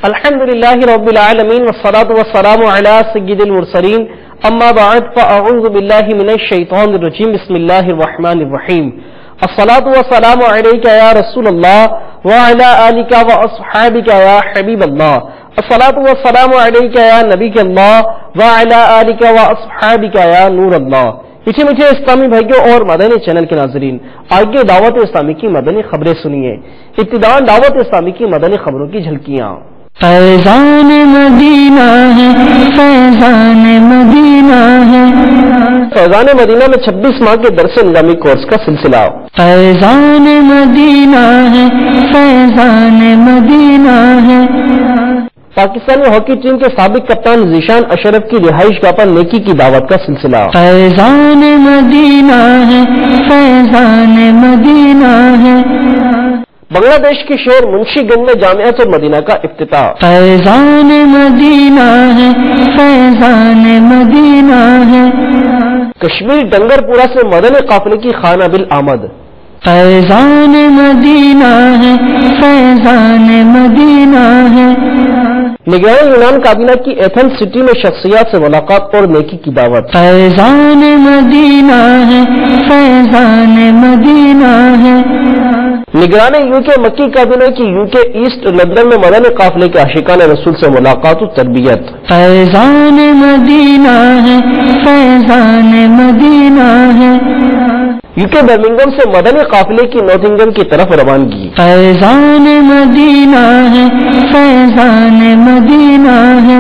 الحمد للہ رب العالمین والصلاة والسلام علی سید المرسلین اما بعد فاعوذ باللہ من الشیطان الرجیم بسم اللہ الرحمن الرحیم الصلاة والسلام علیک یا رسول اللہ وعلی آلک واصحابک یا حبیب اللہ الصلاة والسلام علیک یا نبی اللہ وعلی آلک واصحابک یا نور اللہ۔ میٹھے میٹھے اسلامی بھائیوں اور مدنی چینل کے ناظرین، آگے دعوت اسلامی کی مدنی خبریں سنیے۔ ابتداءً دعوت اسلامی کی مدنی خبروں کی جھلکیاں۔ فیضان مدینہ ہے، فیضان مدینہ ہے، فیضان مدینہ میں 26 ماہ کے درس نظامی کورس کا سلسلہ۔ فیضان مدینہ ہے، فیضان مدینہ ہے، پاکستانی ہاکی ٹیم کے سابق کپتان ذیشان اشرف کی رہائش گاہ پر نیکی کی دعوت کا سلسلہ۔ فیضان مدینہ ہے، فیضان مدینہ ہے، بنگلہ دیش کے شہر منشی گنج میں جامعۃ المدینہ کا افتتاح۔ فیضان مدینہ ہے، فیضان مدینہ ہے، کشمیر ڈنگر پورہ سے مدنی قافلے کی خانہ بالآمد۔ فیضان مدینہ ہے، فیضان مدینہ ہے، نگران یونان کابینہ کی ایتھنز سٹی میں شخصیات سے ملاقات اور نیکی کی دعوت۔ فیضان مدینہ ہے، فیضان مدینہ ہے، نگران یو کے مکی کابینہ کی یو کے ایسٹ لندن میں مدنی قافلے کے عاشقان رسول سے ملاقات و تربیت۔ فیضان مدینہ ہے، فیضان مدینہ ہے، یو کے برمنگھم سے مدنی قافلے کی نوٹنگھم کی طرف روانگی۔ فیضان مدینہ ہے، فیضان مدینہ ہے،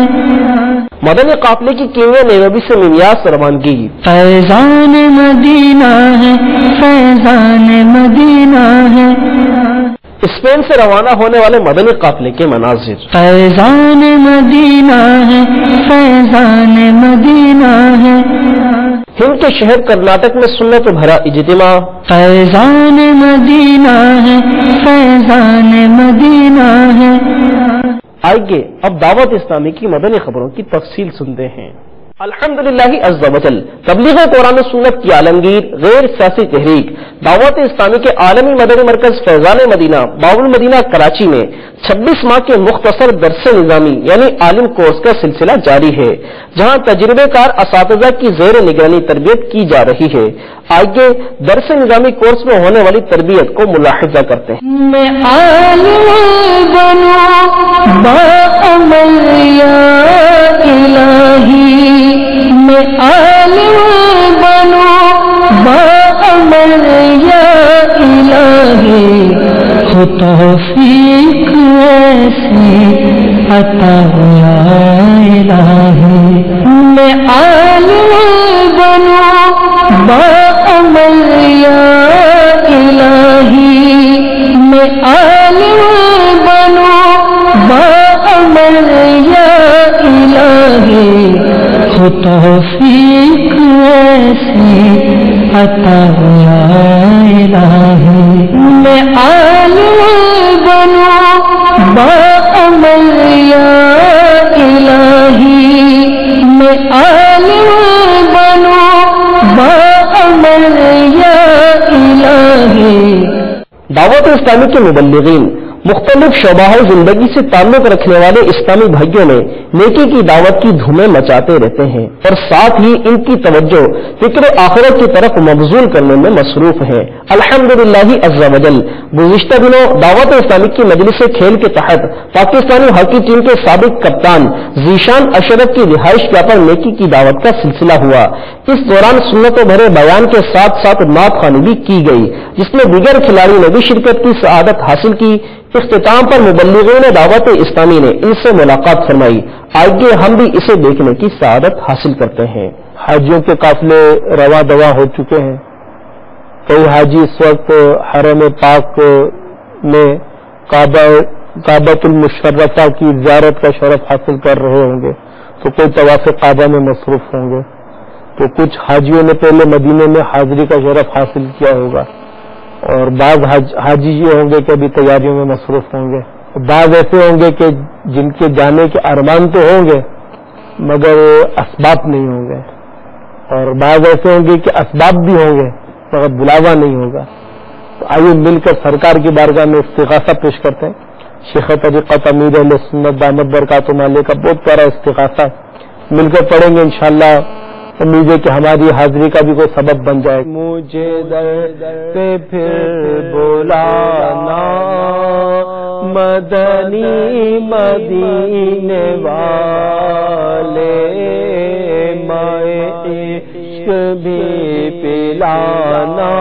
مدنی قافلے کی کینیا نیروبی سے نیمیاس روانگی۔ فیضان مدینہ ہے، فیضان مدینہ ہے، اسپین سے روانہ ہونے والے مدنی قافلے کے مناظر۔ فیضان مدینہ ہے، فیضان مدینہ ہے، ہند کے شہر کرناٹک میں سنت بھرا اجتماع۔ فیضان مدینہ ہے، فیضان مدینہ ہے، آئیے اب دعوت اسلامی کی مدنی خبروں کی تفصیل سنتے ہیں۔ الحمدللہ عز و جل تبلیغ قرآن و سنت کی عالمگیر غیر سیاسی تحریک دعوت اسلامی کے عالمی مدنی مرکز فیضان مدینہ باب المدینہ کراچی میں 26 ماہ کے مختصر درس نظامی یعنی عالم کورس کا سلسلہ جاری ہے، جہاں تجربے کار اساتذہ کی زیر نگرانی تربیت کی جا رہی ہے۔ آئیے درس نظامی کورس میں ہونے والی تربیت کو ملاحظہ کرتے ہیں۔ میں عالم بنوں باعمل یا الہی، میں عالم بنوں باعمل یا الہی، خو توفیق ایسی عطا یا الہی، میں عالم بنوں باعمل یا الہی، میں عالم بنوں باعمل یا الہی، خو توفیق ایسی عطا یا الہی، میں عالم بنوں باعمل یا الہی، میں عالم بنوں باعمل یا الہی۔ دعوت اسلامی کے مبلغین مختلف شعبہ زندگی سے تعلق رکھنے والے اسلامی بھائیوں میں نیکی کی دعوت کی دھومیں مچاتے رہتے ہیں اور ساتھ ہی ان کی توجہ فکر آخرت کی طرف مبذول کرنے میں مصروف ہے۔ الحمدللہ عز و جل گزشتہ دنوں دعوت اسلامی کی مجلس کھیل کے تحت پاکستانی ہاکی ٹیم کے سابق کپتان ذیشان اشرف کی رہائش گاہ پر نیکی کی دعوت کا سلسلہ ہوا۔ اس دوران سنت و بھرے بیان کے ساتھ ساتھ نعت خوانی بھی کی گئی، جس میں دیگر کھلاڑیوں نے بھی شرکت کی سعادت حاصل کی۔ اختتام پر مبلغین دعوت اسلامی نے ان سے ملاقات فرمائی۔ آئیے ہم بھی اسے دیکھنے کی سعادت حاصل کرتے ہیں۔ حاجیوں کے قافلے رواں دواں ہو چکے ہیں۔ کئی حاجی اس وقت حرم پاک میں کعبۃ المشرفہ کی زیارت کا شرف حاصل کر رہے ہوں گے، تو کوئی طواف کعبہ میں مصروف ہوں گے، تو کچھ حاجیوں نے پہلے مدینے میں حاضری کا شرف حاصل کیا ہوگا، اور بعض حاجی یہ ہوں گے کہ ابھی تیاریوں میں مصروف ہوں گے، بعض ایسے ہوں گے کہ جن کے جانے کے ارمان تو ہوں گے مگر اسباب نہیں ہوں گے، اور بعض ایسے ہوں گے کہ اسباب بھی ہوں گے مگر بلاوا نہیں ہوگا۔ تو آئیے مل کر سرکار کی بارگاہ میں استغاثہ پیش کرتے ہیں شیخ طریقت امیر اہل سنت دامت برکاتہم علیہ کا بہت پیارا استغاثہ مل کر پڑھیں گے انشاءاللہ. امید ہے کہ ہماری حاضری کا بھی کوئی سبب بن جائے. مجھے در پہ پھر بلانا مدنی مدینے والے، مائے عشق بھی پلانا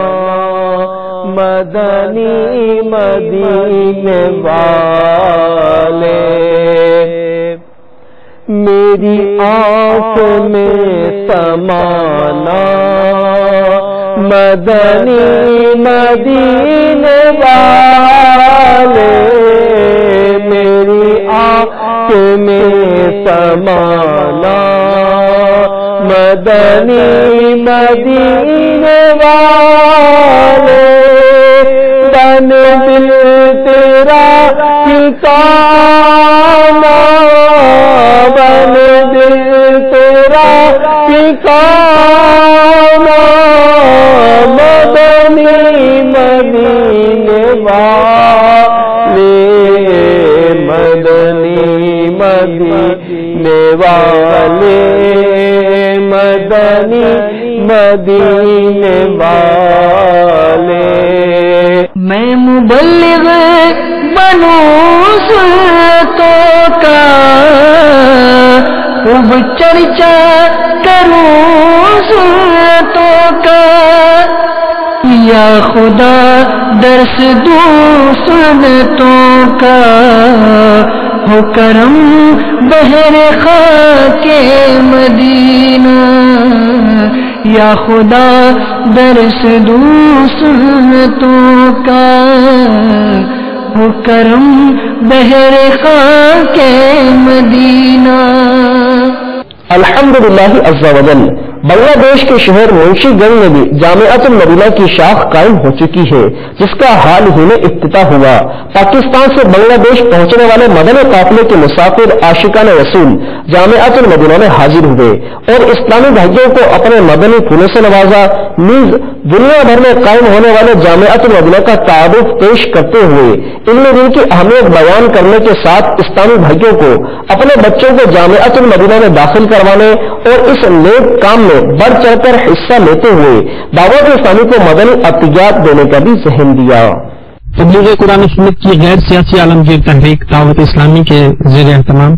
مدنی مدینے والے. میری آنکھ میں سمانا مدنی مدینے والے، میری آنکھ میں سمانا مدنی مدینے والے. بن دل تیرا ٹھکانہ، بن دل تیرا ٹھکانہ مدنی مدینے والے، مدنی مدینے والے، مدنی مدینے والے. میں مبلغ بنوں سنتوں کا، خوب چرچا کروں سنتوں کا. یا خدا درس دوں سنتوں کا، ہو کرم بہر خاک مدینہ. یا خدا درس دوں سنتوں کا، ہو کرم بہر خاک مدینہ. الحمدللہ عز و جل. بنگلہ دیش کے شہر منشی گنج میں بھی جامعۃ المدینہ کی شاخ قائم ہو چکی ہے، جس کا حال ہی میں افتتاح ہوا. پاکستان سے بنگلہ دیش پہنچنے والے مدنی قافلے کے مسافر عاشقان رسول جامعۃ المدینہ میں حاضر ہوئے اور اسلامی بھائیوں کو اپنے مدنی پھولوں سے نوازا. نیز دنیا بھر میں قائم ہونے والے جامعۃ المدینہ کا تعارف پیش کرتے ہوئے علم دین کی اہمیت بیان کرنے کے ساتھ اسلامی بھائیوں کو اپنے بچوں کو جامعۃ المدینہ میں داخل کروانے اور اس نیک کام میں بڑھ چڑھ کر حصہ لیتے ہوئے دعوت اسلامی کو مدنی عطیات دینے کا بھی ذہن دیا. تبلیغ قرآن و سنت کی غیر سیاسی عالمگیر تحریک دعوت اسلامی کے زیر اہتمام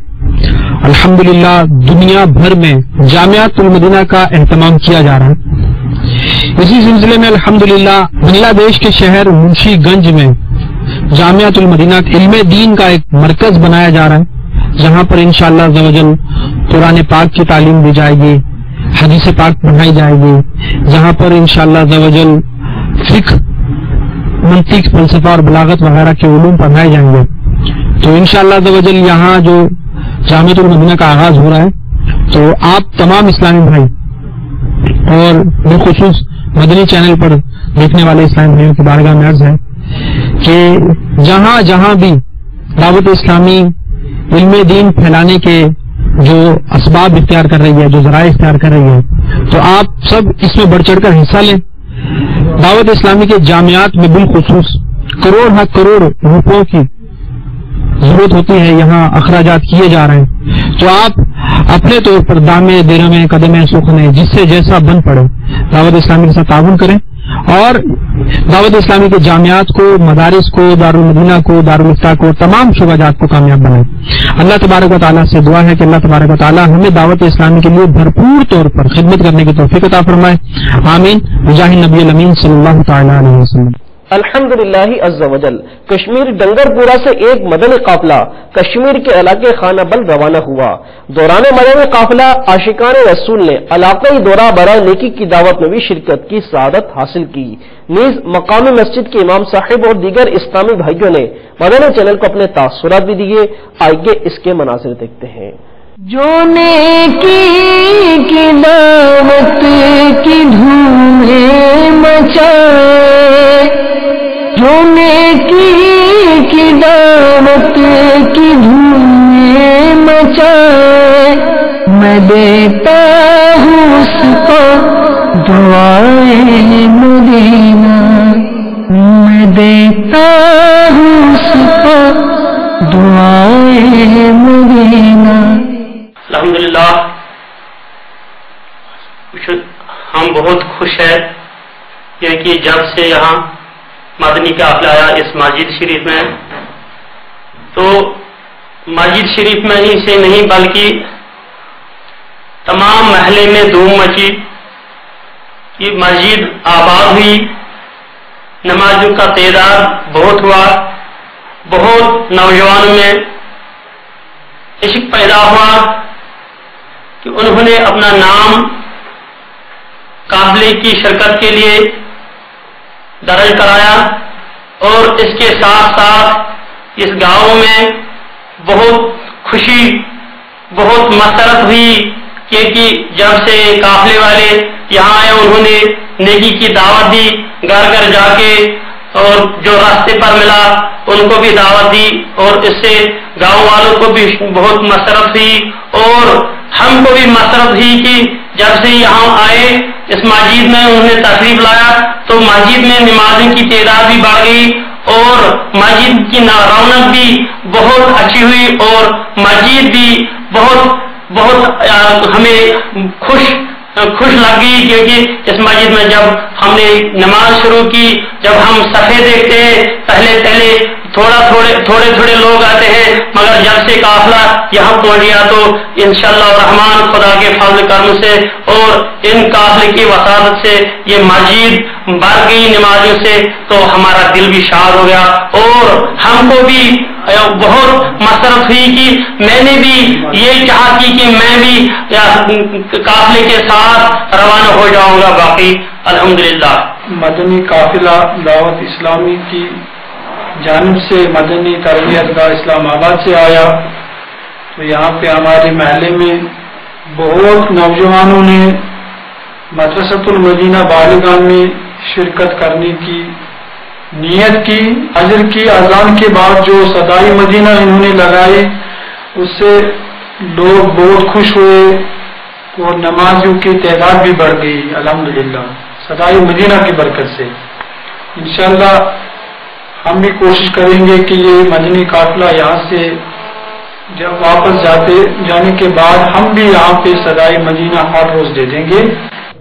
الحمدللہ دنیا بھر میں جامعۃ المدینہ کا اہتمام کیا جا رہا ہے. اسی سلسلے میں الحمدللہ بنگلہ دیش کے شہر منشی گنج میں جامعۃ المدینہ علم دین کا ایک مرکز بنایا جا رہا ہے، جہاں پر انشاءاللہ عز و جل قرآن پاک کی تعلیم دی جائے گی، حدیث پاک پڑھائی جائے گی، جہاں پر انشاءاللہ عز و جل فقہ، منطق، فلسفہ اور بلاغت وغیرہ کے علوم پڑھائے جائیں گے. تو انشاءاللہ عز و جل یہاں جو جامعۃ المدینہ کا آغاز ہو رہا ہے، تو آپ تمام اسلامی بھائی اور بالخصوص مدنی چینل پر دیکھنے والے اسلامی بھائیوں کی بارگاہ میں عرض ہے کہ جہاں جہاں بھی دعوت اسلامی علم دین پھیلانے کے جو اسباب اختیار کر رہی ہے، جو ذرائع اختیار کر رہی ہے، تو آپ سب اس میں بڑھ چڑھ کر حصہ لیں. دعوت اسلامی کے جامعات میں بالخصوص کروڑ روپوں کی ضرورت ہوتی ہے، یہاں اخراجات کیے جا رہے ہیں. تو آپ اپنے طور پر دامے دیرمے قدمے سخنے جس سے جیسا بن پڑے دعوت اسلامی کے ساتھ تعاون کریں اور دعوت اسلامی کے جامعات کو، مدارس کو، دارالمدینہ کو، دارالفتاح کو، تمام شعبہ جات کو کامیاب بنائیں. اللہ تبارک و تعالیٰ سے دعا ہے کہ اللہ تبارک و تعالیٰ ہمیں دعوت اسلامی کے لیے بھرپور طور پر خدمت کرنے کی توفیق عطا فرمائے. آمین بجاہ نبی الامین صلی اللہ تعالیٰ علیہ وسلم. الحمدللہ عز و جل. کشمیر ڈنگر پورا سے ایک مدنی قافلہ کشمیر کے علاقے خانہ بل روانہ ہوا. دوران مدنی قافلہ عاشقان رسول نے علاقائی دورہ برائے نیکی کی دعوت میں بھی شرکت کی سعادت حاصل کی. نیز مقامی مسجد کے امام صاحب اور دیگر اسلامی بھائیوں نے مدنی چینل کو اپنے تاثرات بھی دیے. آئیے اس کے مناظر دیکھتے ہیں. جو نیکی کی دعوت کی دھومیں مچائے، جو نیکی کی دعوت کی دھومیں مچائے، میں دیتا ہوں اس کو دعائے مدینہ، میں دیتا ہوں اس کو دعائیں مدینہ. الحمدللہ ہم بہت خوش ہیں کہ جب سے یہاں مدنی قافلہ آیا اس مسجد شریف میں، تو مسجد شریف میں ہی سے نہیں بلکہ تمام محلے میں دھوم مچی، یہ مسجد آباد ہوئی، نمازوں کا تعداد بہت ہوا، بہت نوجوانوں میں عشق پیدا ہوا کہ انہوں نے اپنا نام قافلے کی شرکت کے لیے درج کرایا، اور اس کے ساتھ ساتھ اس گاؤں میں بہت خوشی، بہت مسرت ہوئی، کیونکہ جب سے قافلے والے یہاں آئے انہوں نے نیکی کی دعوت دی، گھر گھر جا کے، اور جو راستے پر ملا ان کو بھی دعوت دی، اور اس سے گاؤں والوں کو بھی بہت مسرت ہوئی، اور ہم کو بھی مسرت ہوئی کہ جب سے یہاں آئے اس مسجد میں انہوں نے تشریف لایا تو مسجد میں نمازوں کی تعداد بھی بڑھ گئی، اور مسجد کی رونق بھی بہت اچھی ہوئی، اور مسجد بھی بہت ہمیں خوش لگ گئی، کیونکہ اس مسجد میں جب ہم نے نماز شروع کی، جب ہم صفحے دیکھتے ہیں پہلے تھوڑے لوگ آتے ہیں، مگر جب سے قافلہ یہاں پہنچ گیا تو انشاءاللہ الرحمن خدا کے فضل کرم سے اور ان قافلے کی وساطت سے یہ مسجد بھر گئی نمازوں سے، تو ہمارا دل بھی شاد ہو گیا، اور ہم کو بھی بہت مسرت ہوئی کہ میں نے بھی یہ چاہا کی کہ میں بھی قافلے کے ساتھ روانہ ہو جاؤں گا. باقی الحمدللہ مدنی قافلہ دعوت اسلامی کی جانب سے مدنی تربیت گاہ اسلام آباد سے آیا، تو یہاں پہ ہمارے محلے میں بہت نوجوانوں نے مدرسۃ المدینہ بالغان میں شرکت کرنے کی نیت کی. حاضر کی اذان کے بعد جو صدائے مدینہ انہوں نے لگائے اس سے لوگ بہت خوش ہوئے، اور نمازیوں کی تعداد بھی بڑھ گئی الحمدللہ صدائے مدینہ کی برکت سے. انشاءاللہ ہم بھی کوشش کریں گے کہ یہ مدنی قافلہ یہاں سے جب واپس جانے کے بعد ہم بھی یہاں پہ صدائے مدینہ ہر روز دے دیں گے.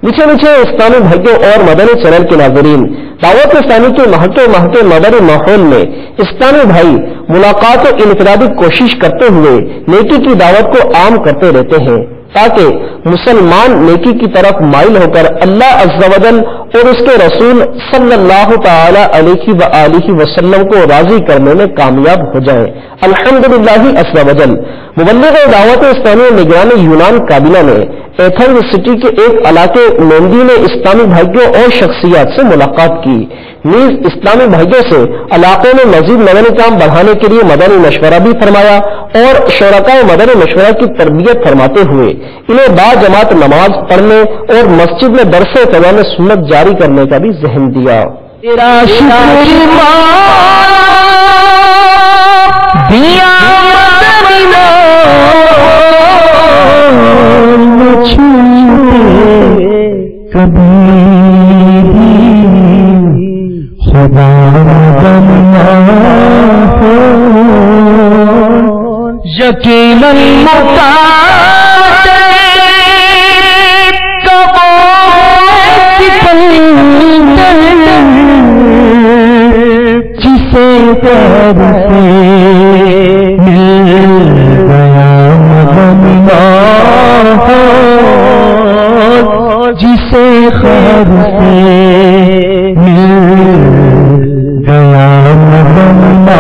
میٹھے اسلامی بھائیوں اور مدنی چینل کے ناظرین، دعوت اسلامی کے مہکے مدنی ماحول میں اسلامی بھائی ملاقات و انفرادی کوشش کرتے ہوئے نیکی کی دعوت کو عام کرتے رہتے ہیں، تاکہ مسلمان نیکی کی طرف مائل ہو کر اللہ عز و جل اور اس کے رسول صلی اللہ تعالی علیہ وآلہ وسلم کو راضی کرنے میں کامیاب ہو جائیں. الحمدللہ عز و جل. مبلغ دعوت اسلامی نگران یونان کابینہ نے ایتھنز سٹی کے ایک علاقے میندی میں اسلامی بھائیوں اور شخصیات سے ملاقات کی. نیز اسلامی بھائیوں سے علاقوں میں مزید مدنی کام بڑھانے کے لیے مدنی مشورہ بھی فرمایا، اور شرکائے مدنی مشورہ کی تربیت فرماتے ہوئے انہیں با جماعت نماز پڑھنے اور مسجد میں درس قرآن سنت جاری کرنے کا بھی ذہن دیا. یقیناً جسے پر سے مل گیا مدنہ جسے خیر سے مل گیا مدنہ.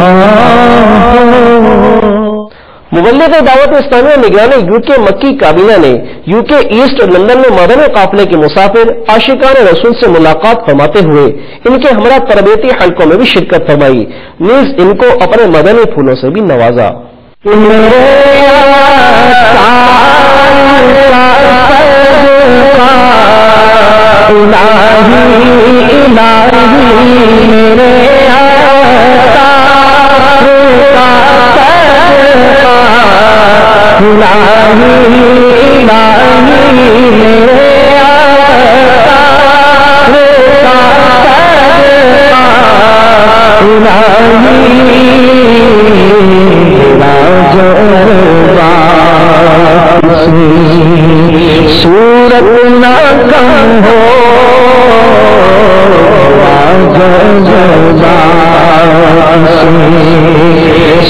مبلغ دعوت اسلامی نگران یو کے مکی کابینہ نے یو کے ایسٹ لندن میں مدنی قافلے کے مسافر عاشقان رسول سے ملاقات فرماتے ہوئے ان کے ہمراہ تربیتی حلقوں میں بھی شرکت فرمائی، نیز ان کو اپنے مدنی پھولوں سے بھی نوازا. صورت نہ کم ہو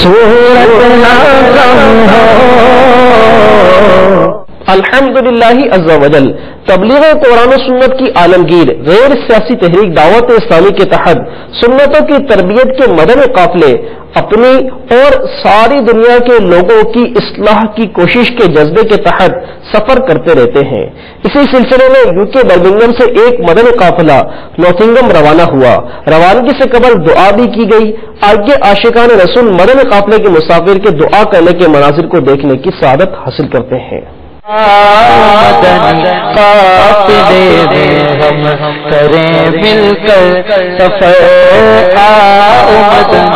صورت نہ کم ہو. الحمدللہ عز و جل تبلیغ قرآن و سنت کی عالمگیر غیر سیاسی تحریک دعوت اسلامی کے تحت سنتوں کی تربیت کے مدن قافلے اپنی اور ساری دنیا کے لوگوں کی اصلاح کی کوشش کے جذبے کے تحت سفر کرتے رہتے ہیں. اسی سلسلے میں یو کے برمنگھم سے ایک مدن قافلہ نوتنگم روانہ ہوا. روانگی سے قبل دعا بھی کی گئی. آگے عاشقان رسول مدن قافلے کے مسافر کے دعا کرنے کے مناظر کو دیکھنے کی سعادت حاصل کرتے ہیں. قافلے میں ہم کریں مل کر سفر، قافلے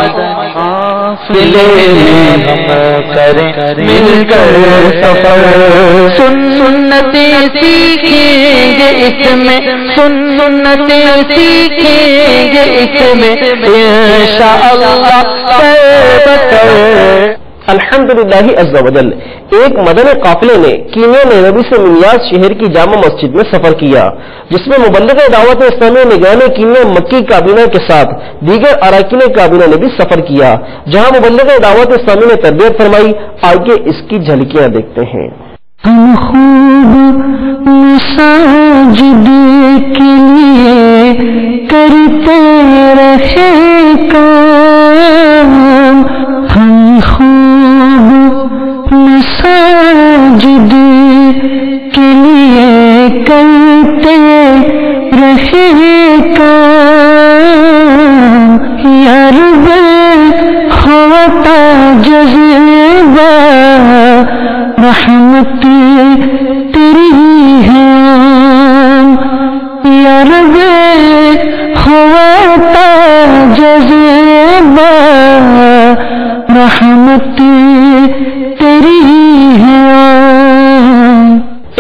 میں ہم کریں مل کر سفر. سنتیں سیکھیں گے اس میں، سنتیں سیکھیں گے اس میں انشاءاللہ بہتر. الحمدللہ عز و جل ایک مدن قافلے نے کینیا نیروبی سے منیاز شہر کی جامع مسجد میں سفر کیا، جس میں مبلغ دعوت اسلامی نگران کینیا مکی کابینہ کے ساتھ دیگر اراکین کابینہ نے بھی سفر کیا، جہاں مبلغ دعوت اسلامی نے تربیت فرمائی. آگے اس کی جھلکیاں دیکھتے ہیں. ہم خوب مساجد کے لیے کرتے رہے کام، ہم خوب مساجد کے لیے کرتے رہے کام. یا رب ہوتا جذبہ رحمت تیری ہے، یا رب ہوتا جذبہ رحمت تیری ہے.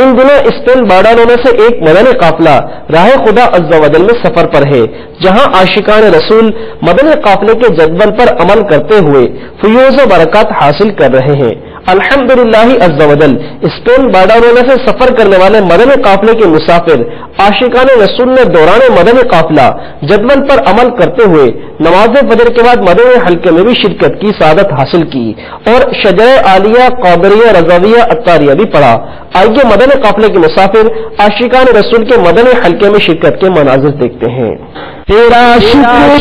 ان دنوں اسپین باڑانوں میں سے ایک مدنی قافلہ راہ خدا عز و جل میں سفر پر ہے، جہاں عاشقان رسول مدنی قافلے کے جدول پر عمل کرتے ہوئے فیوز و برکات حاصل کر رہے ہیں. الحمدللہ عز و جل اسپین باڑانوں میں سے سفر کرنے والے مدنی قافلے کے مسافر عاشقان رسول نے دوران مدنی قافلہ جدول پر عمل کرتے ہوئے نماز فجر کے بعد مدنی حلقے میں بھی شرکت کی سعادت حاصل کی اور شجرہ عالیہ، قادریہ، رضویہ، عطاریہ بھی پڑھا. آئیے مدنی قافلے کے مسافر عاشقان رسول کے مدنی حلقے میں شرکت کے مناظر دیکھتے ہیں. تیرا شکر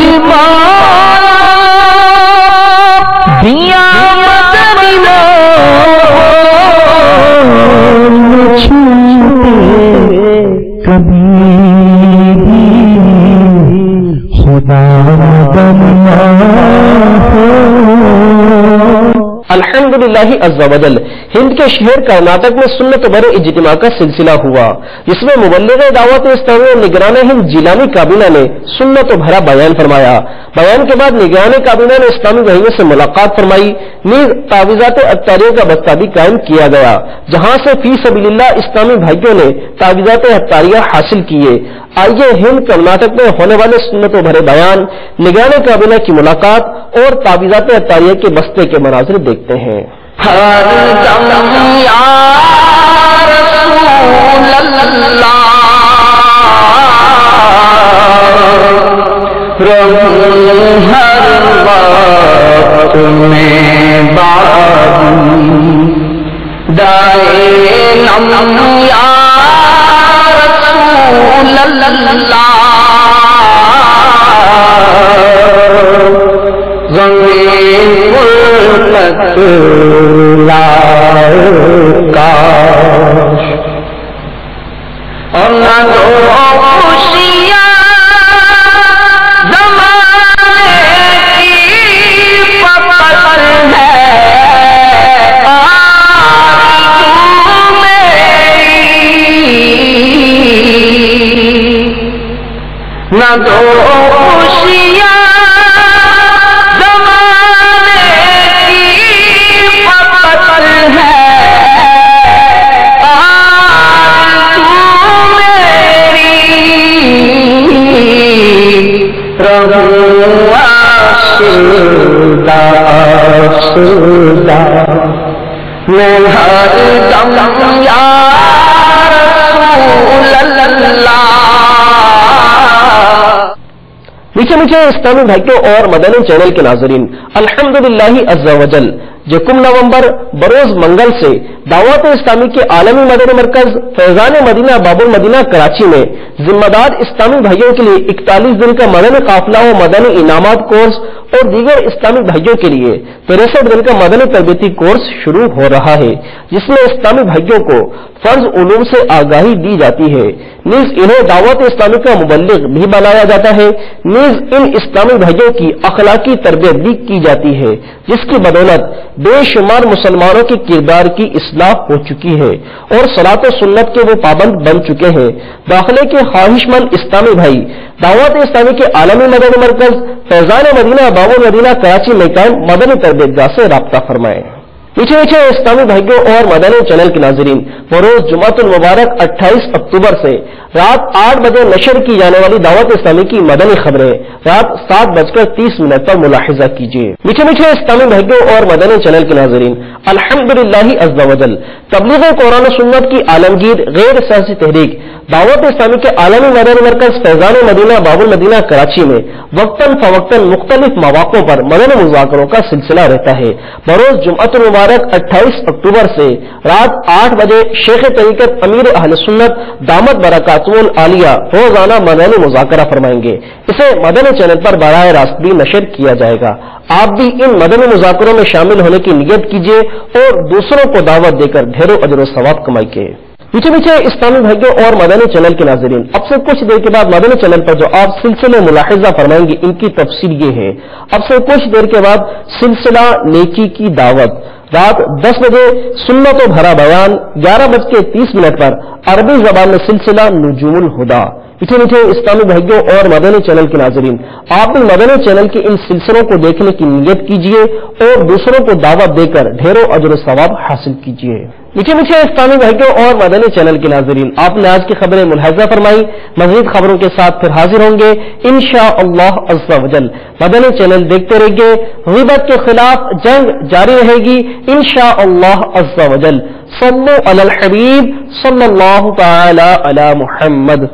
دیا مدینہ کبھی خدا الحمدللہ عز و جل ہند کے شہر کرناٹک میں سنت بر اجتماع کا سلسلہ ہوا، جس میں مبلغ دعوت اسلامی اور نگران ہند جیلانی کابینہ نے سنت و بھرا بیان فرمایا. بیان کے بعد نگران کابینہ نے اسلامی بھائیوں سے ملاقات فرمائی. نیز تعویذات عطاریہ کا بستہ بھی قائم کیا گیا، جہاں سے فی سبیل اللہ اسلامی بھائیوں نے تعویذات عطاریہ حاصل کیے. آئیے ہند کرناٹک میں ہونے والے سنت و بھرے بیان، نگران کابینہ کی ملاقات اور تعویذات عطاریہ کے بستے کے مناظر دیکھتے ہیں. ہر دم یا رسول اللہ ہر وقت میں دائے نم یا رسول اللہ زمین تک کاش اور نہ دو خوشیاں زمانے کی پکڑ ہے آرزو میری، نہ دو خوشیاں آسودہ آسودہ میں ہر دم یا رسول اللہ. میٹھے میٹھے اسلامی بھائیوں اور مدنی چینل کے ناظرین، الحمدللہ عز وجل یکم نومبر بروز منگل سے دعوت اسلامی کے عالمی مدنی مرکز فیضان مدینہ باب المدینہ کراچی میں ذمہ دار اسلامی بھائیوں کے لیے 41 دن کا مدنی قافلہ و مدنی انعامات کورس اور دیگر اسلامی بھائیوں کے لیے 63 دن کا مدنی تربیتی کورس شروع ہو رہا ہے، جس میں اسلامی بھائیوں کو فرض علوم سے آگاہی دی جاتی ہے، نیز انہیں دعوت اسلامی کا مبلغ بھی بنایا جاتا ہے، نیز ان اسلامی بھائیوں کی اخلاقی تربیت بھی کی جاتی ہے، جس کی بدولت بے شمار مسلمانوں کے کردار کی اصلاح ہو چکی ہے اور صلاۃ و سنت کے وہ پابند بن چکے ہیں. داخلے کے خواہش مند اسلامی بھائی دعوت اسلامی کے عالمی مدنی مرکز فیضان مدینہ باب المدینہ کراچی میں قائم مدنی تربیت گاہ سے رابطہ فرمائیں. میٹھے میٹھے اسلامی بھائیوں اور مدنی چینل کے ناظرین، بروز جمعۃ المبارک 28 اکتوبر سے رات 8 بجے نشر کی جانے والی دعوت اسلامی کی مدنی خبریں رات 7:30 پر ملاحظہ کیجیے. میٹھے میٹھے اسلامی بھائیوں اور مدنی چینل کے ناظرین، الحمدللہ عز وجل تبلیغ قرآن و سنت کی عالمگیر غیر سیاسی تحریک دعوت اسلامی کے عالمی مدنی مرکز فیضان مدینہ باب المدینہ کراچی میں وقتاً فوقتاً مختلف مواقعوں پر مدنی مذاکروں کا سلسلہ رہتا ہے. بروز جمعۃ المبارک 28 اکتوبر سے رات 8 بجے شیخ طریقت امیر اہل سنت دامت برکاتہ العالیہ روزانہ مدنی مذاکرہ فرمائیں گے. اسے مدنی چینل پر براہ راست بھی نشر کیا جائے گا. آپ بھی ان مدنی مذاکروں میں شامل ہونے کی نیت کیجیے اور دوسروں کو دعوت دے کر ڈھیروں اجر و ثواب کمائیے. پیچھے پیچھے اسلامی بھائیوں اور مدنی چینل کے ناظرین، اب سے کچھ دیر کے بعد مدنی چینل پر جو آپ سلسلے ملاحظہ فرمائیں گے ان کی تفصیل یہ ہے. اب سے کچھ دیر کے بعد سلسلہ نیکی کی دعوت رات 10 بجے سنت و بھرا بیان، 11:30 پر عربی زبان میں سلسلہ نجوم الہدا. میٹھے میٹھے اسلامی بھائیوں اور مدنی چینل کے ناظرین، آپ بھی مدنی چینل کے ان سلسلوں کو دیکھنے کی نیت کیجیے اور دوسروں کو دعوت دے کر ڈھیروں اجر و ثواب حاصل کیجیے. میٹھے میٹھے اسلامی بھائیوں اور مدنی چینل کے ناظرین، آپ نے آج کی خبریں ملاحظہ فرمائی. مزید خبروں کے ساتھ پھر حاضر ہوں گے انشاءاللہ عز وجل. مدنی چینل دیکھتے رہیے، غیبت کے خلاف جنگ جاری رہے گی انشاءاللہ عز وجل. صلو علی الحبیب صلی اللہ تعالی علی محمد.